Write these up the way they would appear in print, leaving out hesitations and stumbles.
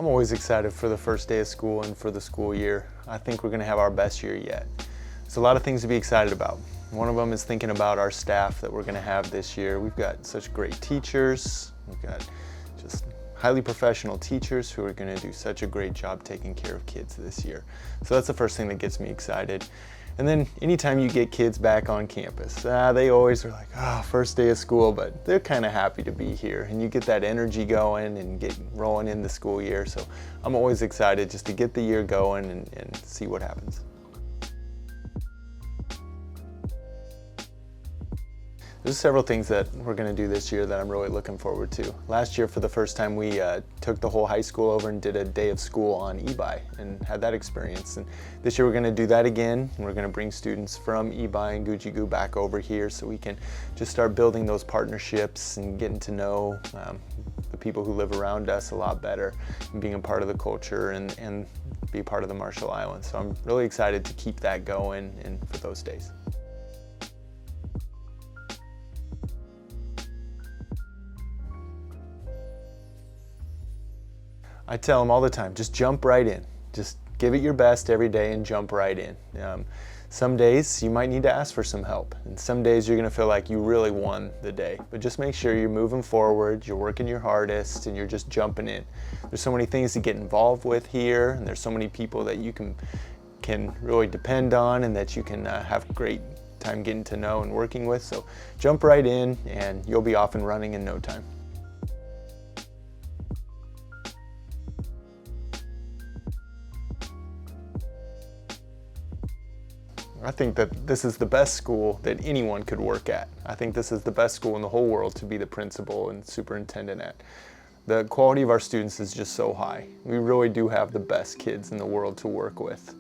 I'm always excited for the first day of school and for the school year. I think we're going to have our best year yet. There's a lot of things to be excited about. One of them is thinking about our staff that we're going to have this year. We've got such great teachers. We've got just highly professional teachers who are going to do such a great job taking care of kids this year. So that's the first thing that gets me excited. And then anytime you get kids back on campus, they always are like, oh, first day of school, but they're kind of happy to be here. And you get that energy going and get rolling in the school year. So I'm always excited just to get the year going and see what happens. There's several things that we're going to do this year that I'm really looking forward to. Last year, for the first time, we took the whole high school over and did a day of school on eBay and had that experience. And this year we're going to do that again, and we're going to bring students from eBay and Guji back over here so we can just start building those partnerships and getting to know the people who live around us a lot better and being a part of the culture and be part of the Marshall Islands. So I'm really excited to keep that going and for those days. I tell them all the time, just jump right in. Just give it your best every day and jump right in. Some days you might need to ask for some help, and some days you're going to feel like you really won the day. But just make sure you're moving forward, you're working your hardest, and you're just jumping in. There's so many things to get involved with here, and there's so many people that you can really depend on and that you can have great time getting to know and working with. So jump right in, and you'll be off and running in no time. I think that this is the best school that anyone could work at. I think this is the best school in the whole world to be the principal and superintendent at. The quality of our students is just so high. We really do have the best kids in the world to work with.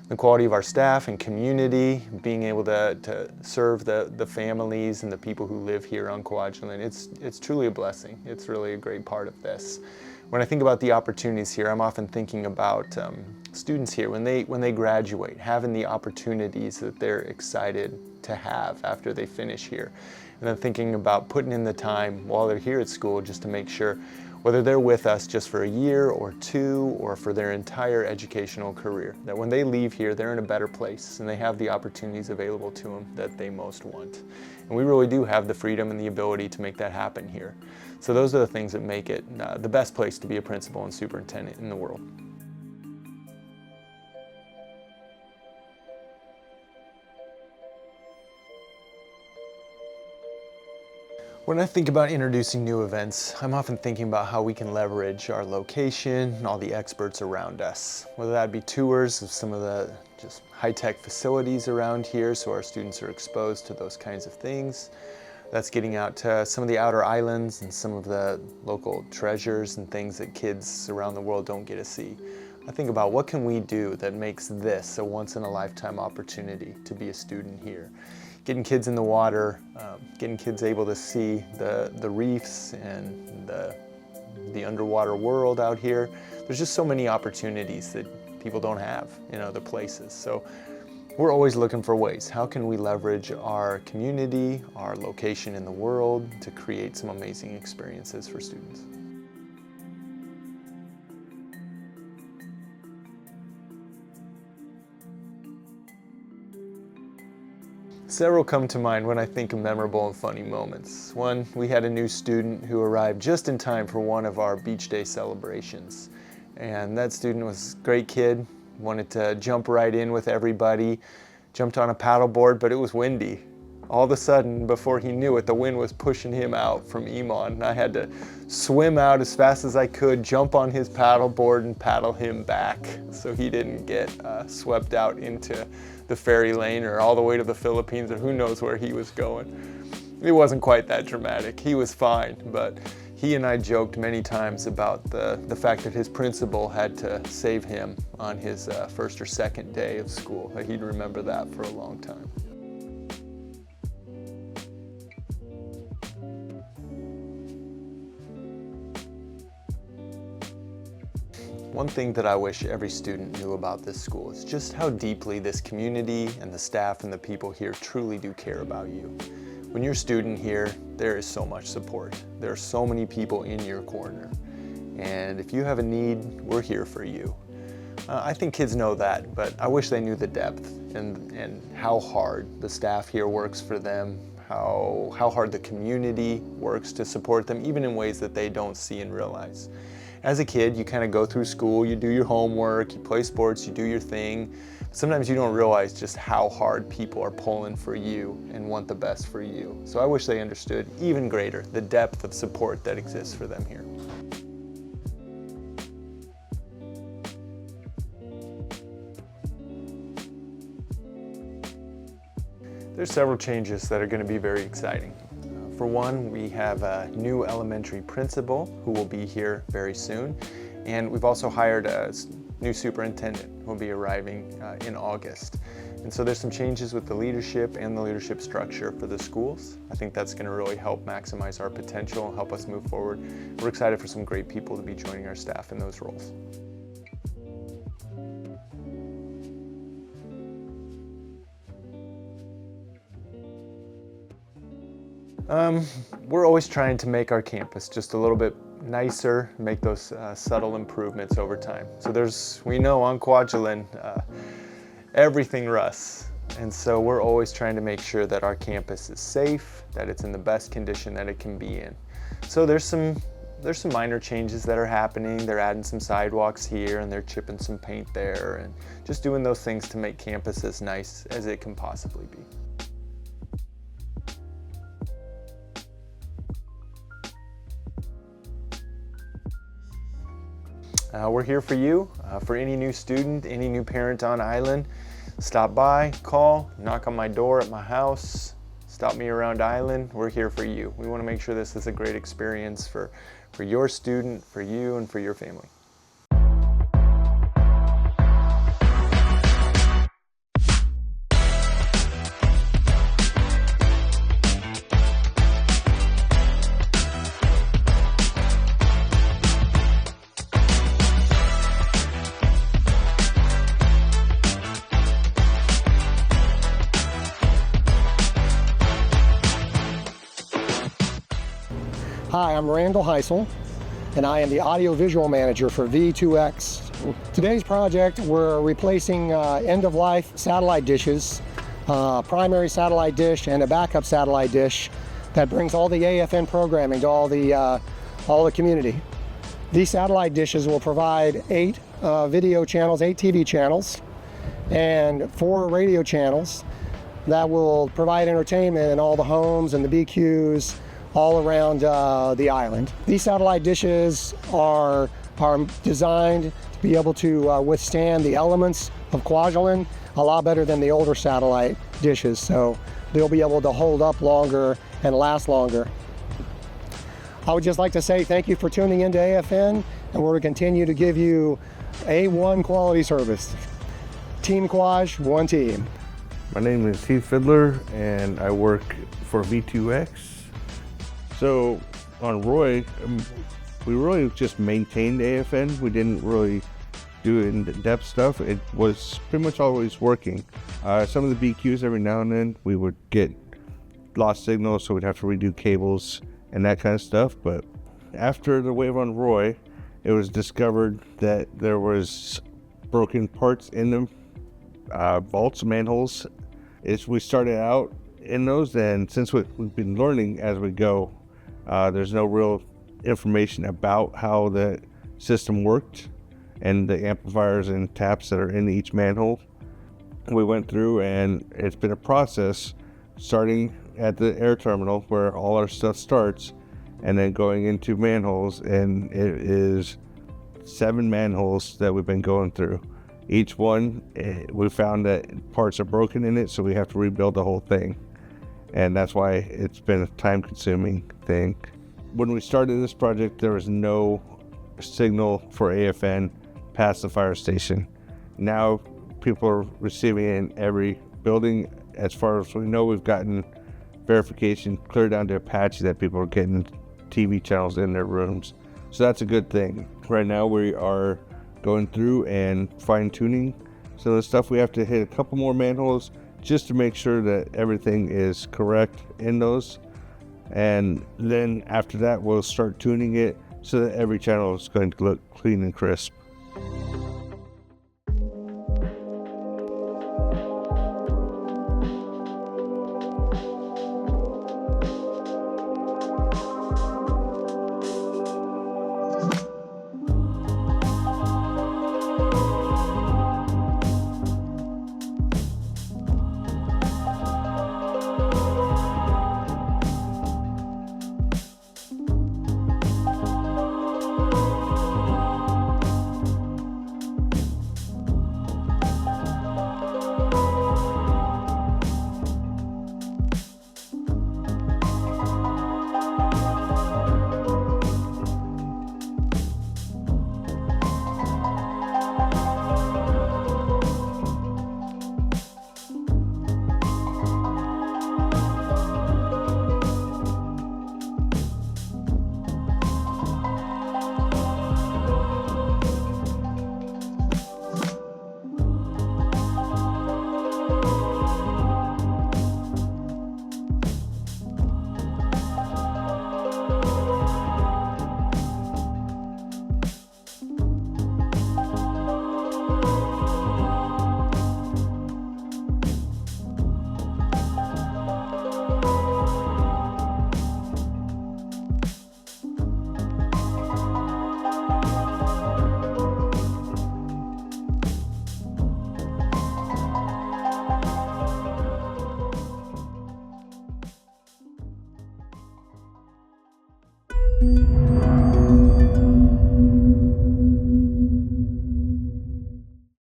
The quality of our staff and community, being able to serve the families and the people who live here on Kwaj and Roi, it's truly a blessing. It's really a great part of this. When I think about the opportunities here, I'm often thinking about students here when they graduate, having the opportunities that they're excited to have after they finish here. And then thinking about putting in the time while they're here at school just to make sure, whether they're with us just for a year or two or for their entire educational career, that when they leave here, they're in a better place and they have the opportunities available to them that they most want. And we really do have the freedom and the ability to make that happen here. So those are the things that make it the best place to be a principal and superintendent in the world. When I think about introducing new events, I'm often thinking about how we can leverage our location and all the experts around us. Whether that be tours of some of the just high-tech facilities around here so our students are exposed to those kinds of things. That's getting out to some of the outer islands and some of the local treasures and things that kids around the world don't get to see. I think about what can we do that makes this a once-in-a-lifetime opportunity to be a student here. Getting kids in the water, getting kids able to see the reefs and the underwater world out here. There's just so many opportunities that people don't have in other places. So we're always looking for ways. How can we leverage our community, our location in the world to create some amazing experiences for students? Several come to mind when I think of memorable and funny moments. One, we had a new student who arrived just in time for one of our beach day celebrations. And that student was a great kid, wanted to jump right in with everybody, jumped on a paddleboard, but it was windy. All of a sudden, before he knew it, the wind was pushing him out from Edmond, and I had to swim out as fast as I could, jump on his paddleboard and paddle him back so he didn't get swept out into the ferry lane or all the way to the Philippines or who knows where he was going. It wasn't quite that dramatic. He was fine, but he and I joked many times about the fact that his principal had to save him on his first or second day of school. He'd remember that for a long time. One thing that I wish every student knew about this school is just how deeply this community and the staff and the people here truly do care about you. When you're a student here, there is so much support. There are so many people in your corner. And if you have a need, we're here for you. I think kids know that, but I wish they knew the depth and how hard the staff here works for them, how hard the community works to support them, even in ways that they don't see and realize. As a kid, you kind of go through school, you do your homework, you play sports, you do your thing. Sometimes you don't realize just how hard people are pulling for you and want the best for you. So I wish they understood even greater the depth of support that exists for them here. There's several changes that are going to be very exciting. For one, we have a new elementary principal who will be here very soon. And we've also hired a new superintendent who will be arriving in August. And so there's some changes with the leadership and the leadership structure for the schools. I think that's going to really help maximize our potential, help us move forward. We're excited for some great people to be joining our staff in those roles. We're always trying to make our campus just a little bit nicer, make those subtle improvements over time. So we know on Kwajalein, everything rusts. And so we're always trying to make sure that our campus is safe, that it's in the best condition that it can be in. So there's some minor changes that are happening. They're adding some sidewalks here and they're chipping some paint there and just doing those things to make campus as nice as it can possibly be. We're here for you, for any new student, any new parent on island. Stop by, call, knock on my door at my house, stop me around island. We're here for you. We want to make sure this is a great experience for your student, for you, and for your family. Hi, I'm Randall Heisel, and I am the audiovisual manager for V2X. Today's project, we're replacing end-of-life satellite dishes, primary satellite dish and a backup satellite dish that brings all the AFN programming to all the community. These satellite dishes will provide 8 video channels, 8 TV channels, and 4 radio channels that will provide entertainment in all the homes and the BQs all around the island. These satellite dishes are designed to be able to withstand the elements of Kwajalein a lot better than the older satellite dishes, so they'll be able to hold up longer and last longer. I would just like to say thank you for tuning into AFN, and we're going to continue to give you A1 quality service. Team Kwaj, one team. My name is Heath Fiddler, and I work for V2X. So on Roi, we really just maintained AFN. We didn't really do in-depth stuff. It was pretty much always working. Some of the BQs every now and then we would get lost signals, so we'd have to redo cables and that kind of stuff. But after the wave on Roi, it was discovered that there was broken parts in the vaults, manholes. We started out in those, and since we've been learning as we go, there's no real information about how the system worked and the amplifiers and taps that are in each manhole. We went through, and it's been a process starting at the air terminal where all our stuff starts and then going into manholes, and it is 7 manholes that we've been going through. Each one, we found that parts are broken in it, so we have to rebuild the whole thing. And that's why it's been a time-consuming thing. When we started this project, there was no signal for AFN past the fire station. Now people are receiving it in every building. As far as we know, we've gotten verification clear down to Apache that people are getting TV channels in their rooms. So that's a good thing. Right now we are going through and fine-tuning some of the stuff. We have to hit a couple more manholes just to make sure that everything is correct in those. And then after that, we'll start tuning it so that every channel is going to look clean and crisp.